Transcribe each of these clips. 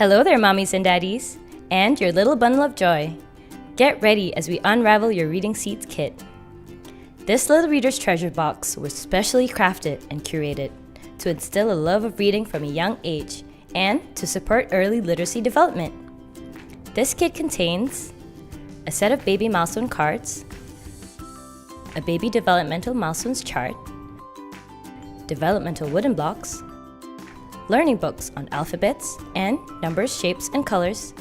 Hello there, mommies and daddies, and your little bundle of joy. Get ready as we unravel your reading seats kit. This little reader's treasure box was specially crafted and curated to instill a love of reading from a young age and to support early literacy development. This kit contains a set of baby milestone cards, a baby developmental milestones chart, developmental wooden blocks, learning books on alphabets and numbers, shapes, and colors,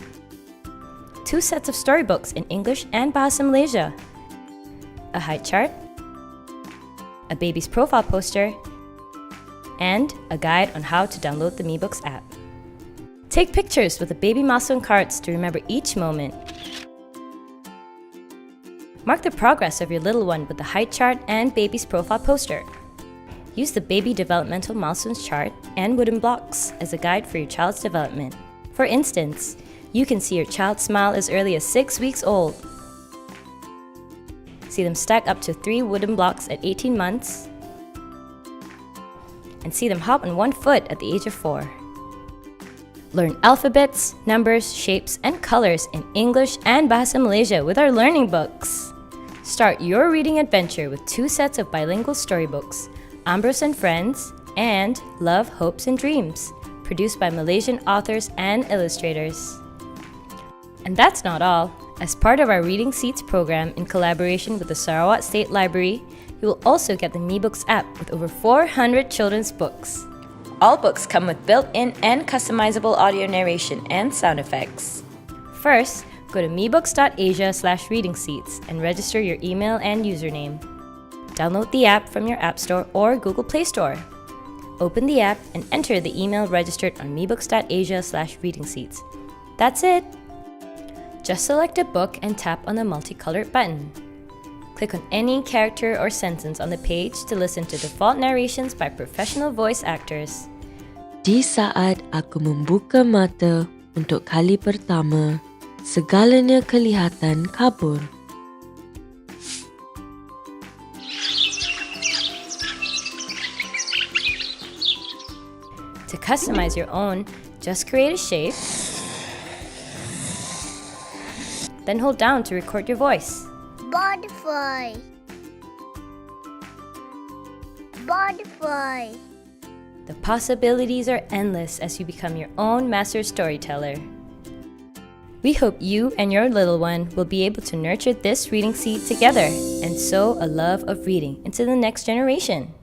2 sets of storybooks in English and Bahasa Malaysia, a height chart, a baby's profile poster, and a guide on how to download the MeBooks app. Take pictures with the baby milestone cards to remember each moment. Mark the progress of your little one with the height chart and baby's profile poster. Use the baby developmental milestones chart and wooden blocks as a guide for your child's development. For instance, you can see your child smile as early as 6 weeks old. See them stack up to 3 wooden blocks at 18 months, and see them hop on 1 foot at the age of 4. Learn alphabets, numbers, shapes, and colors in English and Bahasa Malaysia with our learning books. Start your reading adventure with 2 sets of bilingual storybooks, Ambrose and Friends, and Love, Hopes, and Dreams, produced by Malaysian authors and illustrators. And that's not all. As part of our Reading Seats program in collaboration with the Sarawak State Library, you will also get the MeBooks app with over 400 children's books. All books come with built-in and customizable audio narration and sound effects. First, go to mebooks.asia/reading seats and register your email and username. Download the app from your App Store or Google Play Store. Open the app and enter the email registered on mebooks.asia/reading seats. That's it! Just select a book and tap on the multicolored button. Click on any character or sentence on the page to listen to default narrations by professional voice actors. Di saat aku membuka mata untuk kali pertama, segalanya kelihatan kabur. To customize your own, just create a shape, then hold down to record your voice. Butterfly. Butterfly. The possibilities are endless as you become your own master storyteller. We hope you and your little one will be able to nurture this reading seed together and sow a love of reading into the next generation.